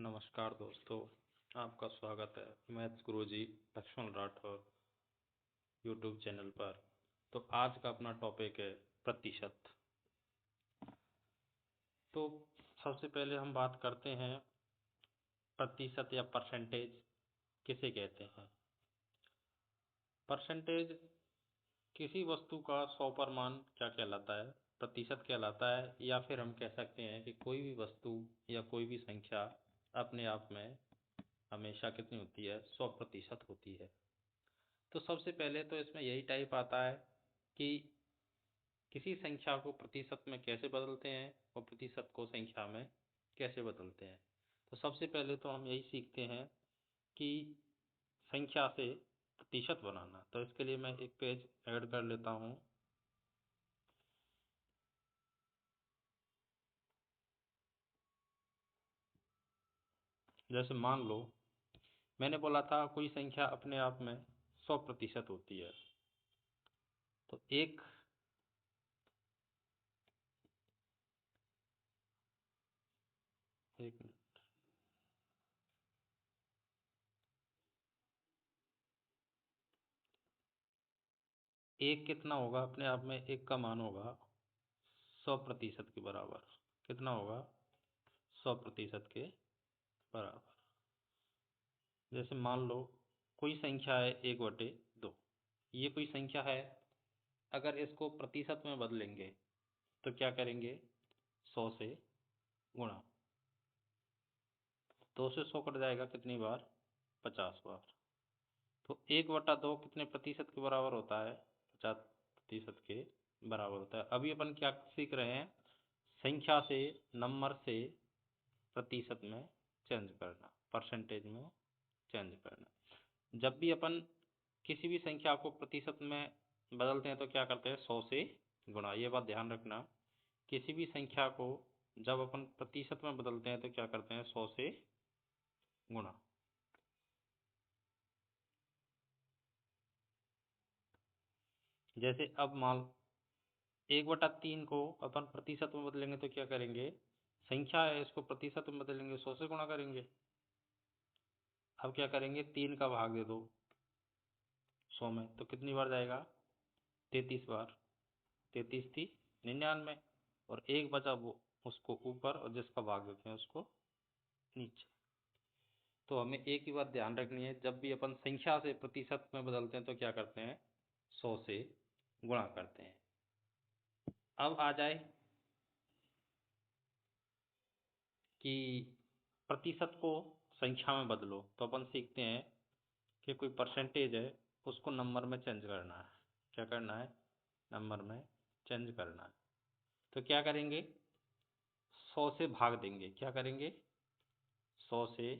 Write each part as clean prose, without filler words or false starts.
नमस्कार दोस्तों, आपका स्वागत है मैथ्स गुरुजी लक्ष्मण राठौर यूट्यूब चैनल पर। तो आज का अपना टॉपिक है प्रतिशत। तो सबसे पहले हम बात करते हैं प्रतिशत या परसेंटेज किसे कहते हैं। परसेंटेज किसी वस्तु का 100 मान क्या कहलाता है, प्रतिशत कहलाता है। या फिर हम कह सकते हैं कि कोई भी वस्तु या कोई भी संख्या अपने आप में हमेशा कितनी होती है, 100% होती है। तो सबसे पहले तो इसमें यही टाइप आता है कि किसी संख्या को प्रतिशत में कैसे बदलते हैं और प्रतिशत को संख्या में कैसे बदलते हैं। तो सबसे पहले तो हम यही सीखते हैं कि संख्या से प्रतिशत बनाना। तो इसके लिए मैं एक पेज ऐड कर लेता हूँ। जैसे मान लो मैंने बोला था कोई संख्या अपने आप में 100% होती है। तो एक मिनट, एक कितना होगा, अपने आप में एक का मान होगा 100% के बराबर। कितना होगा? 100% के बराबर। जैसे मान लो कोई संख्या है 1/2। ये कोई संख्या है, अगर इसको प्रतिशत में बदलेंगे तो क्या करेंगे? 100 से गुणा। 2 से 100 कट जाएगा कितनी बार? 50 बार। तो 1/2 कितने प्रतिशत के बराबर होता है? 50% के बराबर होता है। अभी अपन क्या सीख रहे हैं? संख्या से, नंबर से प्रतिशत में चेंज करना, परसेंटेज में चेंज करना। जब भी अपन किसी भी संख्या को प्रतिशत में बदलते हैं तो क्या करते हैं? 100 से गुणा। ये बात ध्यान रखना, किसी भी संख्या को जब अपन प्रतिशत में बदलते हैं तो क्या करते हैं? 100 से गुणा। जैसे अब मान 1/3 को अपन प्रतिशत में बदलेंगे तो क्या करेंगे? संख्या है, इसको प्रतिशत में बदलेंगे, 100 से गुणा करेंगे। अब क्या करेंगे? 3 का भाग दे दो 100 में, तो कितनी बार जाएगा? 33 बार। 33 थी 99, और एक बचा वो उसको ऊपर, और जिसका भाग देते हैं उसको नीचे। तो हमें एक ही बात ध्यान रखनी है, जब भी अपन संख्या से प्रतिशत में बदलते हैं तो क्या करते हैं? 100 से गुणा करते हैं। अब आ जाए कि प्रतिशत को संख्या में बदलो, तो अपन सीखते हैं कि कोई परसेंटेज है उसको नंबर में चेंज करना है। क्या करना है? नंबर में चेंज करना है। तो क्या करेंगे? 100 से भाग देंगे। क्या करेंगे? 100 से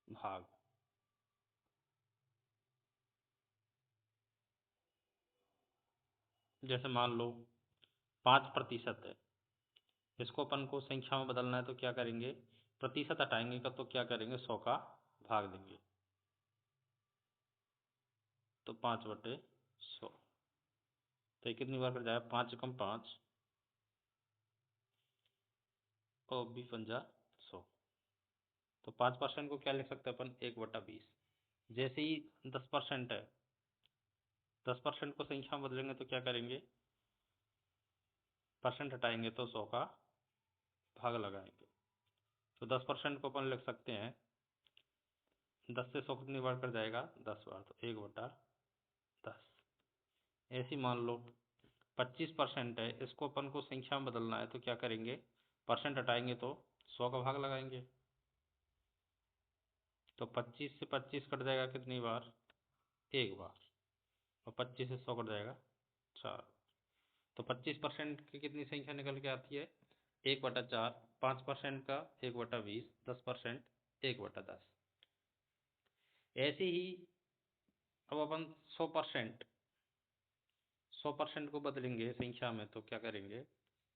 भाग। जैसे मान लो 5% है, इसको अपन को संख्या में बदलना है तो क्या करेंगे? प्रतिशत हटाएंगे का, तो क्या करेंगे? 100 का भाग देंगे, तो 5/100। तो ये कितनी बार कर जाएगा? 5 कम 5 और 20×5 100। तो 5% को क्या लिख सकते हैं अपन? 1/20। जैसे ही 10% है, 10% को संख्या में बदलेंगे तो क्या करेंगे? परसेंट हटाएंगे तो 100 का भाग लगाएंगे। तो 10% को अपन लिख सकते हैं, 10 से 100 कितनी बार कर जाएगा? 10 बार, तो 1/10। ऐसी मान लो 25% है, इसको अपन को संख्या में बदलना है तो क्या करेंगे? परसेंट हटाएंगे तो 100 का भाग लगाएंगे। तो 25 से 25 कट जाएगा कितनी बार? एक बार। और 25 से 100 कट जाएगा 4। तो 25% की कितनी संख्या निकल के आती है? 1/4। 5% का 1/20। 10% 1/10। ऐसे ही अब अपन 100% को बदलेंगे संख्या में तो क्या करेंगे?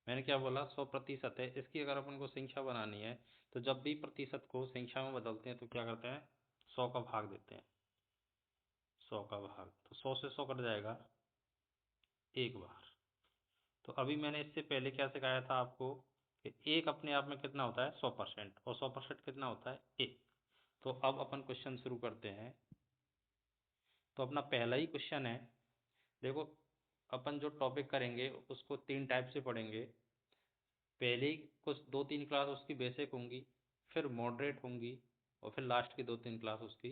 मैंने क्या बोला? 100% है, इसकी अगर अपन को संख्या बनानी है तो जब भी प्रतिशत को संख्या में बदलते हैं तो क्या करते हैं? 100 का भाग देते हैं। 100 का भाग, तो 100 से 100 कट जाएगा एक बार। तो अभी मैंने इससे पहले क्या सिखाया था आपको एक अपने आप में कितना होता है 100%, और 100% कितना होता है एक। तो अब अपन क्वेश्चन शुरू करते हैं। तो अपना पहला ही क्वेश्चन है, देखो अपन जो टॉपिक करेंगे उसको तीन टाइप से पढ़ेंगे। पहले ही कुछ 2-3 क्लास उसकी बेसिक होंगी, फिर मॉडरेट होंगी, और फिर लास्ट की 2-3 क्लास उसकी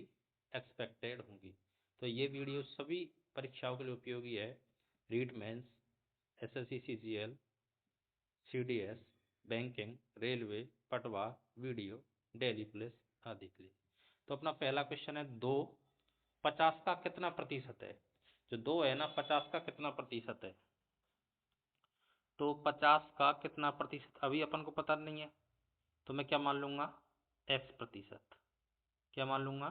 एक्सपेक्टेड होंगी। तो ये वीडियो सभी परीक्षाओं के लिए उपयोगी है, REET mains, SSC CGL, CDS, banking, railway, पटवा, वीडियो, डेली पुलिस आदि के लिए। तो अपना पहला क्वेश्चन है, दो 50 का कितना प्रतिशत है। जो दो है ना, 50 का कितना प्रतिशत है। तो 50 का कितना प्रतिशत अभी अपन को पता नहीं है, तो मैं क्या मान लूंगा, एक्स प्रतिशत। क्या मान लूंगा,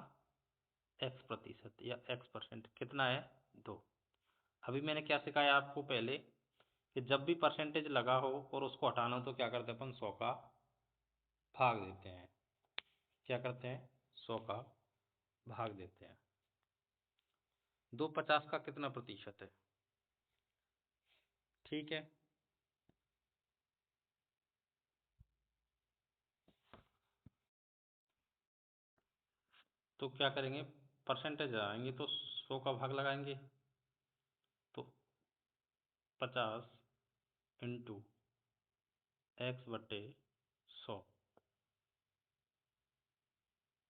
एक्स प्रतिशत या एक्स परसेंट। कितना है, दो। अभी मैंने क्या सिखाया आपको पहले, कि जब भी परसेंटेज लगा हो और उसको हटाना हो तो क्या करते हैं अपन, 100 का भाग देते हैं। क्या करते हैं, 100 का भाग देते हैं। दो 50 का कितना प्रतिशत है, ठीक है। तो क्या करेंगे, परसेंटेज आएंगे तो 100 का भाग लगाएंगे। तो 50 इंटू एक्स बटे 100,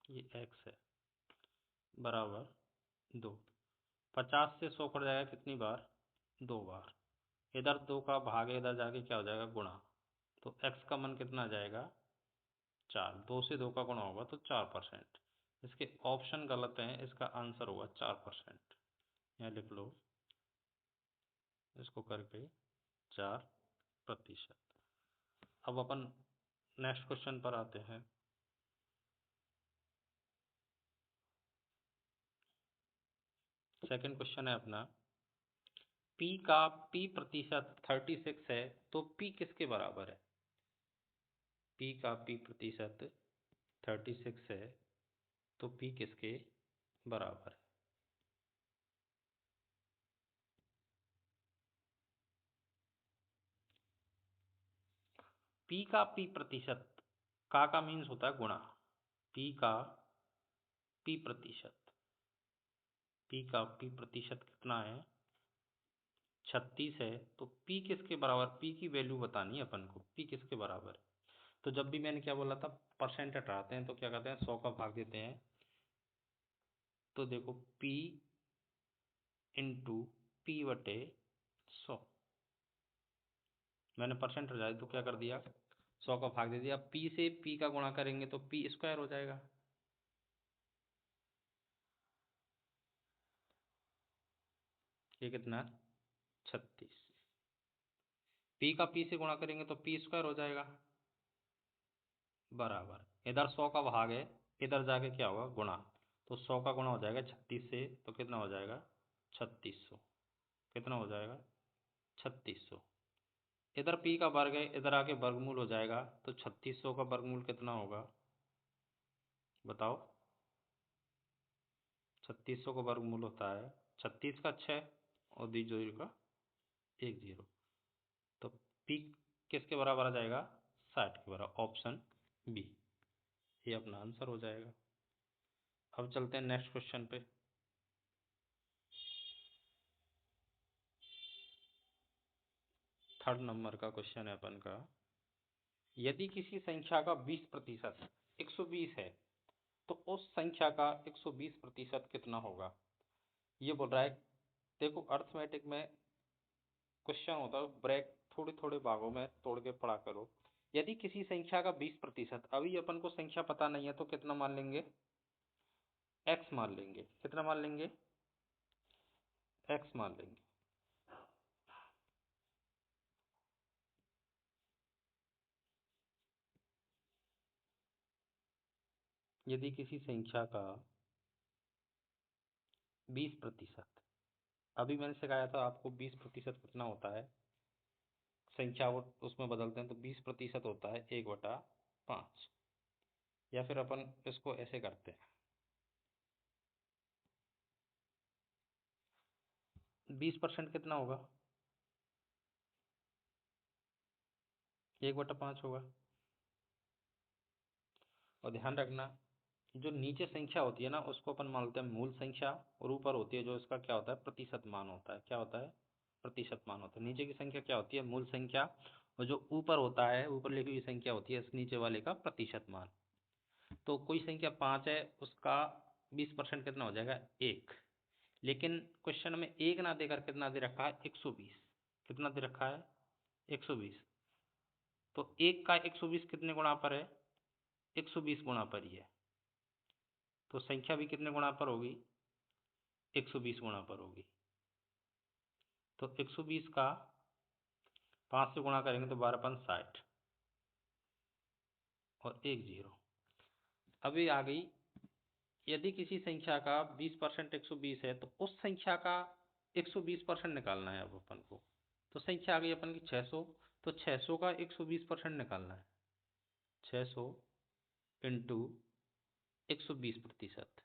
ये एक्स है, बराबर दो। 50 से 100 कट जाएगा कितनी बार, दो बार। इधर दो का भाग है, इधर जाके क्या हो जाएगा, गुणा। तो एक्स का मन कितना आ जाएगा, चार। दो से दो का गुणा होगा तो 4%। इसके ऑप्शन गलत हैं, इसका आंसर होगा 4%। यहाँ लिख लो इसको करके, 4%। अब अपन नेक्स्ट क्वेश्चन पर आते हैं। सेकंड क्वेश्चन है अपना, पी का पी प्रतिशत 36 है, तो पी किसके बराबर है। पी का पी प्रतिशत 36 है, तो पी किसके बराबर है। पी का पी प्रतिशत, का मीन्स होता है गुणा। पी का पी प्रतिशत, पी का पी प्रतिशत कितना है, 36 है। तो पी किसके बराबर, पी की वैल्यू बतानी है अपन को, पी किसके बराबर है। तो जब भी मैंने क्या बोला था, परसेंट हटाते हैं तो क्या करते हैं, 100 का भाग देते हैं। तो देखो पी इंटू पी बटे 100, मैंने परसेंट हटाया तो क्या कर दिया, 100 का भाग दे दिया। पी से पी का गुणा करेंगे तो पी स्क्वायर हो जाएगा। ये कितना, 36। पी का पी से गुणा करेंगे तो पी स्क्वायर हो जाएगा, बराबर। इधर 100 का भाग है, इधर जाके क्या होगा, गुणा। तो 100 का गुणा हो जाएगा 36 से, तो कितना हो जाएगा, 3600। कितना हो जाएगा, 3600। इधर पी का वर्ग है, इधर आके वर्गमूल हो जाएगा, तो 3600 का वर्गमूल कितना होगा, बताओ। 3600 का वर्गमूल होता है 36 का 6 और 20 का 10। तो पी किसके बराबर आ जाएगा, 60 के बराबर, ऑप्शन बी। ये अपना आंसर हो जाएगा। अब चलते हैं नेक्स्ट क्वेश्चन पे। थर्ड नंबर का क्वेश्चन है अपन का, यदि किसी संख्या का 20%, 120 है, तो उस संख्या का 120% कितना होगा। ये बोल रहा है, देखो अर्थमेटिक में क्वेश्चन होता है, ब्रेक थोड़े थोड़े भागों में तोड़ के पढ़ा करो। यदि किसी संख्या का 20%, अभी अपन को संख्या पता नहीं है तो कितना मान लेंगे, एक्स मान लेंगे। कितना मान लेंगे, एक्स मान लेंगे। यदि किसी संख्या का 20%, अभी मैंने सिखाया था आपको 20% कितना होता है, संख्या वो उसमें बदलते हैं तो 20% होता है 1/5। या फिर अपन इसको ऐसे करते हैं, 20% कितना होगा, 1/5 होगा। और ध्यान रखना, जो नीचे संख्या होती है ना उसको अपन मानते हैं मूल संख्या, और ऊपर होती है जो इसका क्या होता है प्रतिशत मान होता है। क्या होता है? प्रतिशत मान होता है। नीचे की संख्या क्या होती है? मूल संख्या। और जो ऊपर होता है, ऊपर लिखी हुई संख्या होती है इस नीचे वाले का प्रतिशत मान। तो कोई संख्या 5 है, उसका 20% कितना हो जाएगा? 1। लेकिन क्वेश्चन में 1 ना देकर कितना दे रखा है? 120। कितना दे रखा है? 120। तो 1 का 120 कितने गुणा पर है? 120 गुणा पर ही है। तो संख्या भी कितने गुणा पर होगी? 120 गुणा पर होगी। तो 120 का 5 से गुणा करेंगे तो 12×5 और 1 0। अभी आ गई, यदि किसी संख्या का 20% 120 है तो उस संख्या का 120% निकालना है अब अपन को। तो संख्या आ गई अपन की 600। तो 600 का 120% निकालना है। 600 इंटू 120%।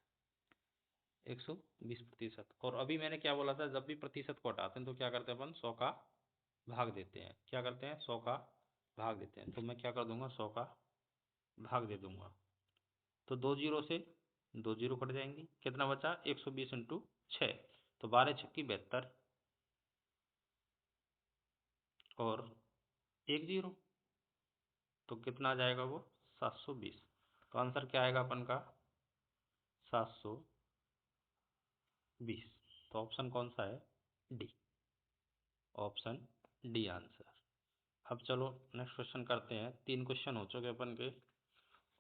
120%। और अभी मैंने क्या बोला था, जब भी प्रतिशत को हटाते हैं तो क्या करते हैं अपन? 100 का भाग देते हैं। क्या करते हैं? 100 का भाग देते हैं। तो मैं क्या कर दूंगा? 100 का भाग दे दूंगा। तो 2 जीरो से 2 जीरो कट जाएंगी। कितना बचा? 120 इंटू 6। तो 12 छक्की 72 और 1 जीरो। तो कितना आ जाएगा वो? 720। तो आंसर क्या आएगा अपन का? 720। तो ऑप्शन कौन सा है? डी। Option D answer. अब चलो नेक्स्ट क्वेश्चन करते हैं। 3 क्वेश्चन हो चुके अपन के,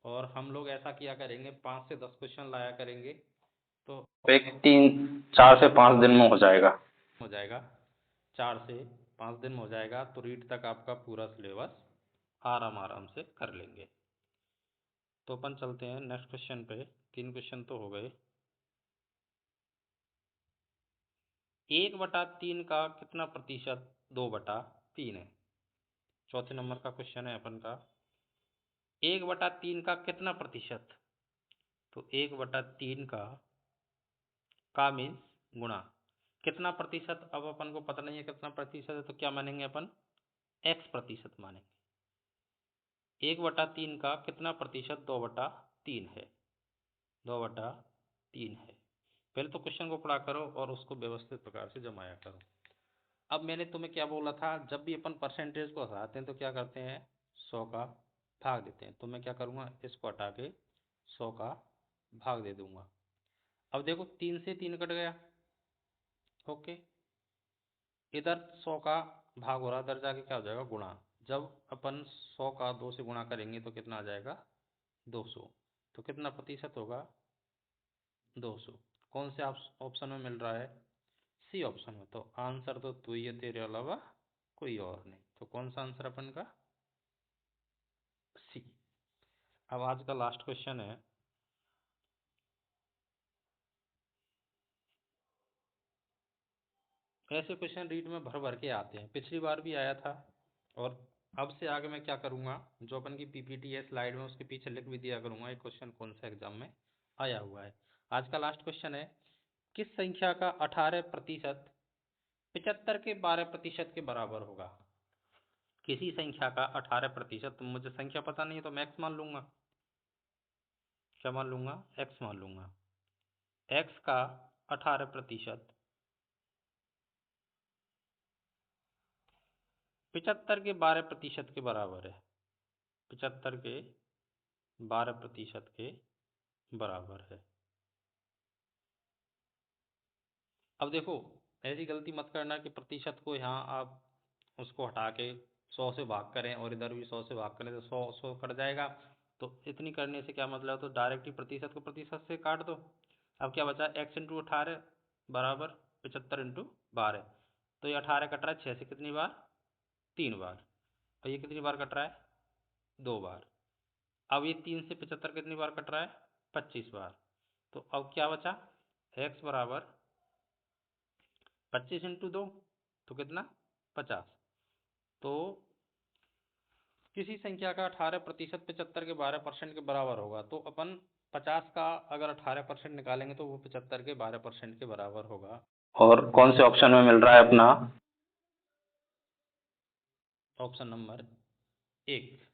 और हम लोग ऐसा किया करेंगे 5 से 10 क्वेश्चन लाया करेंगे। तो एक 4 से 5 दिन में हो जाएगा। 4 से 5 दिन में हो जाएगा। तो रीट तक आपका पूरा सिलेबस आराम से कर लेंगे। तो अपन चलते हैं नेक्स्ट क्वेश्चन पे। 3 क्वेश्चन तो हो गए। 1/3 का कितना प्रतिशत 2/3 है? चौथे नंबर का क्वेश्चन है अपन का। 1/3 का कितना प्रतिशत? तो 1/3 का मीन्स गुणा कितना प्रतिशत। अब अपन को पता नहीं है कितना प्रतिशत है, तो क्या मानेंगे अपन? x प्रतिशत मानेंगे। 1/3 का कितना प्रतिशत? 2/3 है। 2/3 है। पहले तो क्वेश्चन को पढ़ा करो और उसको व्यवस्थित प्रकार से जमाया करो। अब मैंने तुम्हें क्या बोला था, जब भी अपन परसेंटेज को हटाते हैं तो क्या करते हैं? 100 का भाग देते हैं। तो मैं क्या करूँगा? इसको हटा के 100 का भाग दे दूंगा। अब देखो 3 से 3 कट गया। ओके, इधर 100 का भाग हो रहा, इधर जाके क्या हो जाएगा? गुणा। जब अपन 100 का 2 से गुणा करेंगे तो कितना आ जाएगा? 200। तो कितना प्रतिशत होगा? 200। कौन से ऑप्शन में मिल रहा है? सी ऑप्शन में। तो आंसर तो तू ही है, तेरे अलावा कोई और नहीं। तो कौन सा आंसर अपन का? सी। अब आज का लास्ट क्वेश्चन है। ऐसे क्वेश्चन रीड में भर भर के आते हैं, पिछली बार भी आया था। और अब से आगे मैं क्या करूंगा, जो अपन की पीपीटी है स्लाइड में उसके पीछे लिख भी दिया करूंगा एक क्वेश्चन कौन सा एग्जाम में आया हुआ है। आज का लास्ट क्वेश्चन है, किस संख्या का 18% 75 के 12% के बराबर होगा? किसी संख्या का 18%, तो मुझे संख्या पता नहीं है तो मैं एक्स मान लूंगा। क्या मान लूंगा? एक्स मान लूंगा। एक्स का 18% 75 के 12% के बराबर है। 75 के 12% के बराबर है। अब देखो, ऐसी गलती मत करना कि प्रतिशत को यहाँ आप उसको हटा के 100 से भाग करें और इधर भी 100 से भाग करें तो 100 कट जाएगा। तो इतनी करने से क्या मतलब? तो डायरेक्ट ही प्रतिशत को प्रतिशत से काट दो। अब क्या बचा? x इंटू 18 बराबर 75 इंटू 12। तो ये 18 कट रहा है 6 से कितनी बार? 3 बार। और ये कितनी बार कट रहा है? 2 बार। अब ये 3 से 75 कितनी बार कट रहा है? 25 बार। तो अब क्या बचा? x बराबर 25 इंटू 2 तो कितना? 50। तो किसी संख्या का 18% 75 के 12% के बराबर होगा। तो अपन 50 का अगर 18% निकालेंगे तो वो 75 के 12% के बराबर होगा। और कौन से ऑप्शन में मिल रहा है अपना? ऑप्शन नंबर एक।